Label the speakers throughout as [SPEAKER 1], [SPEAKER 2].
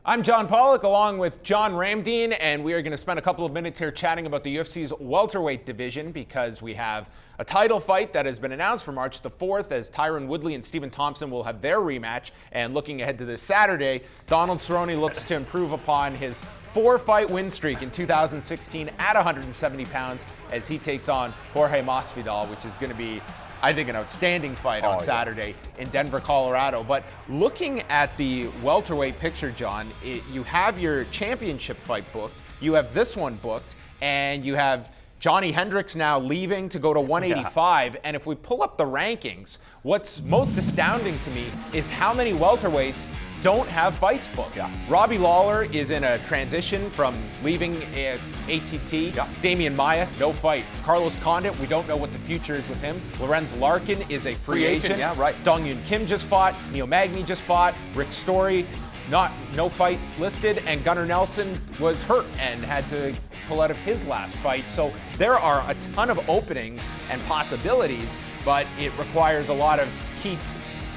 [SPEAKER 1] I'm John Pollock along with John Ramdeen, and we are going to spend a couple of minutes here chatting about the UFC's welterweight division because we have a title fight that has been announced for March the 4th as Tyron Woodley and Stephen Thompson will have their rematch. And looking ahead to this Saturday, Donald Cerrone looks to improve upon his 4-fight win streak in 2016 at 170 pounds as he takes on Jorge Masvidal, which is going to be, I think, an outstanding fight on Saturday in Denver, Colorado. But looking at the welterweight picture, John, you have your championship fight booked, you have this one booked, and you have Johnny Hendricks now leaving to go to 185. Yeah. And if we pull up the rankings, what's most astounding to me is how many welterweights don't have fights booked. Yeah. Robbie Lawler is in a transition from leaving ATT. Yeah. Damian Maia, no fight. Carlos Condit, we don't know what the future is with him. Lorenz Larkin is a free agent.
[SPEAKER 2] Yeah, right.
[SPEAKER 1] Dong Yun Kim just fought. Neil Magny just fought. Rick Story, no fight listed. And Gunnar Nelson was hurt and had to pull out of his last fight. So there are a ton of openings and possibilities, but it requires a lot of key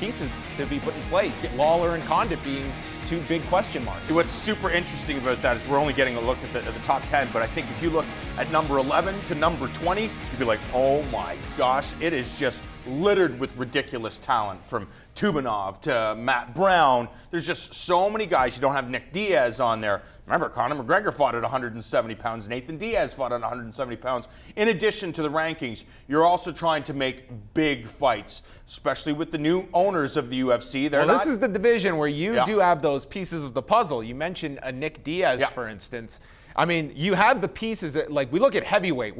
[SPEAKER 1] pieces to be put in place. Lawler and Condit being two big question marks.
[SPEAKER 2] What's super interesting about that is we're only getting a look at the top 10, but I think if you look at number 11 to number 20, you'd be like, oh my gosh, it is just littered with ridiculous talent, from Tubanov to Matt Brown. There's just so many guys. You don't have Nick Diaz on there. Remember, Conor McGregor fought at 170 pounds. Nathan Diaz fought at 170 pounds. In addition to the rankings, you're also trying to make big fights, especially with the new owners of the UFC.
[SPEAKER 1] This is the division where you do have those pieces of the puzzle. You mentioned a Nick Diaz, for instance. I mean, you have the pieces that, like, we look at heavyweight,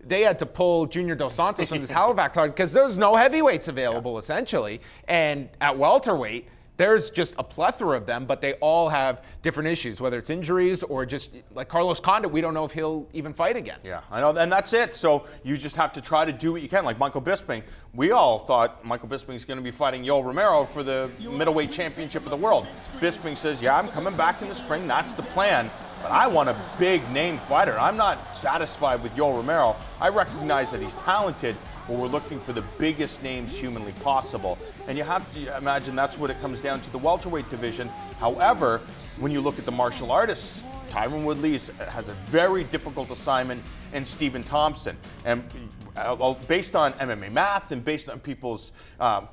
[SPEAKER 1] they had to pull Junior Dos Santos from this Halifax card because there's no heavyweights available, essentially. And at welterweight, there's just a plethora of them, but they all have different issues, whether it's injuries or just like Carlos Condit, we don't know if he'll even fight again.
[SPEAKER 2] Yeah, I know, and that's it. So you just have to try to do what you can. Like Michael Bisping, we all thought Michael Bisping's going to be fighting Yoel Romero for the middleweight championship of the world. Bisping says, yeah, I'm coming back in the spring. That's the plan. But I want a big-name fighter. I'm not satisfied with Yoel Romero. I recognize that he's talented, but we're looking for the biggest names humanly possible. And you have to imagine that's what it comes down to, the welterweight division. However, when you look at the martial artists, Tyron Woodley has a very difficult assignment, and Stephen Thompson. And based on MMA math and based on people's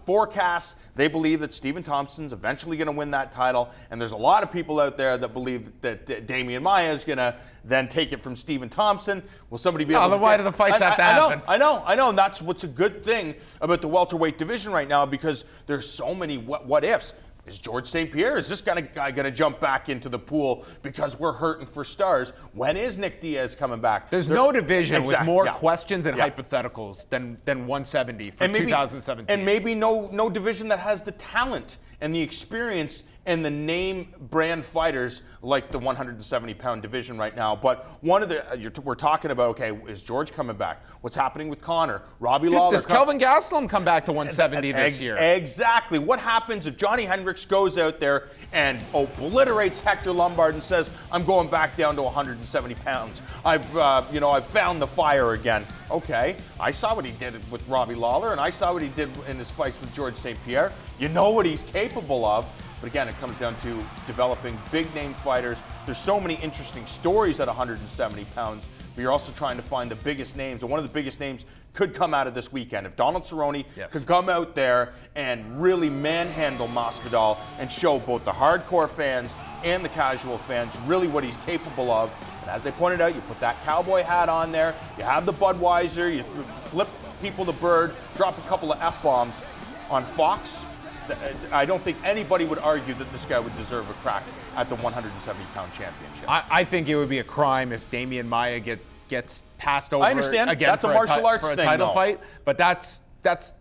[SPEAKER 2] forecasts, they believe that Stephen Thompson's eventually going to win that title. And there's a lot of people out there that believe that Damian Maia is going to then take it from Stephen Thompson. Will somebody be able to?
[SPEAKER 1] Why do the fights have to happen?
[SPEAKER 2] I know. And that's what's a good thing about the welterweight division right now, because there's so many what ifs. Is George St. Pierre, is this guy going to jump back into the pool because we're hurting for stars? When is Nick Diaz coming back?
[SPEAKER 1] There's no division with more questions and hypotheticals than 170 for 2017.
[SPEAKER 2] And maybe no division that has the talent and the experience and the name brand fighters like the 170-pound division right now. But we're talking about, okay, is George coming back? What's happening with Conor? Robbie Lawler.
[SPEAKER 1] Does Kelvin Gastelum come back to 170 this year?
[SPEAKER 2] Exactly. What happens if Johnny Hendricks goes out there and obliterates Hector Lombard and says, I'm going back down to 170 pounds. I've found the fire again. Okay, I saw what he did with Robbie Lawler, and I saw what he did in his fights with George St. Pierre. You know what he's capable of. But again, it comes down to developing big-name fighters. There's so many interesting stories at 170 pounds, but you're also trying to find the biggest names. And one of the biggest names could come out of this weekend. If Donald Cerrone could come out there and really manhandle Masvidal and show both the hardcore fans and the casual fans really what he's capable of. And as I pointed out, you put that cowboy hat on there, you have the Budweiser, you flip people the bird, drop a couple of F-bombs on Fox. I don't think anybody would argue that this guy would deserve a crack at the 170-pound championship.
[SPEAKER 1] I think it would be a crime if Damian Maia gets passed over.
[SPEAKER 2] I understand.
[SPEAKER 1] Again
[SPEAKER 2] That's a martial arts
[SPEAKER 1] for a
[SPEAKER 2] thing,
[SPEAKER 1] title fight, but that's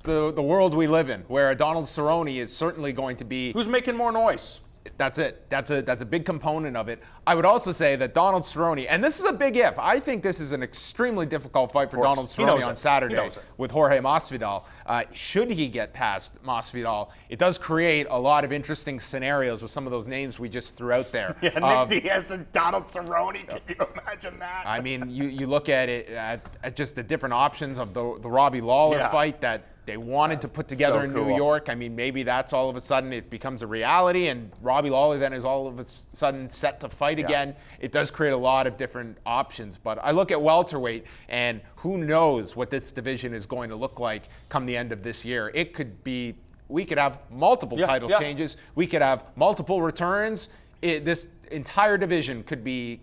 [SPEAKER 1] the world we live in, where Donald Cerrone is certainly going to be.
[SPEAKER 2] Who's making more noise?
[SPEAKER 1] That's it. That's a big component of it. I would also say that Donald Cerrone, and this is a big if. I think this is an extremely difficult fight for Donald Cerrone on Saturday with Jorge Masvidal. Should he get past Masvidal, it does create a lot of interesting scenarios with some of those names we just threw out there.
[SPEAKER 2] Yeah, Nick Diaz and Donald Cerrone. Can you imagine that?
[SPEAKER 1] I mean, you look at it at just the different options of the Robbie Lawler fight that they wanted to put together in New York. I mean, maybe that's all of a sudden it becomes a reality, and Robbie Lawler then is all of a sudden set to fight again. It does create a lot of different options. But I look at welterweight, and who knows what this division is going to look like come the end of this year. It could be, we could have multiple title changes. We could have multiple returns. This entire division could be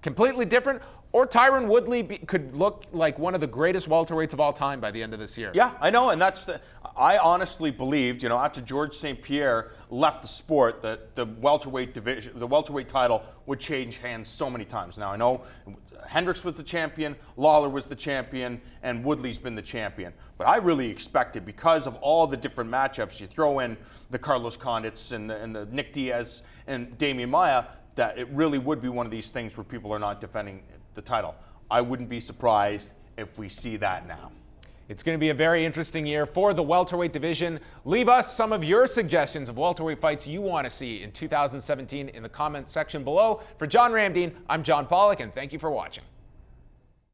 [SPEAKER 1] completely different, or Tyron Woodley could look like one of the greatest welterweights of all time by the end of this year.
[SPEAKER 2] Yeah, I know, and I honestly believed, after George St. Pierre left the sport, that the welterweight division, the welterweight title would change hands so many times. Now, I know Hendricks was the champion, Lawler was the champion, and Woodley's been the champion. But I really expected, because of all the different matchups, you throw in the Carlos Condits and the Nick Diaz and Damian Maia, that it really would be one of these things where people are not defending the title. I wouldn't be surprised if we see that now.
[SPEAKER 1] It's going to be a very interesting year for the welterweight division. Leave us some of your suggestions of welterweight fights you want to see in 2017 in the comments section below. For John Ramdeen, I'm John Pollock, and thank you for watching.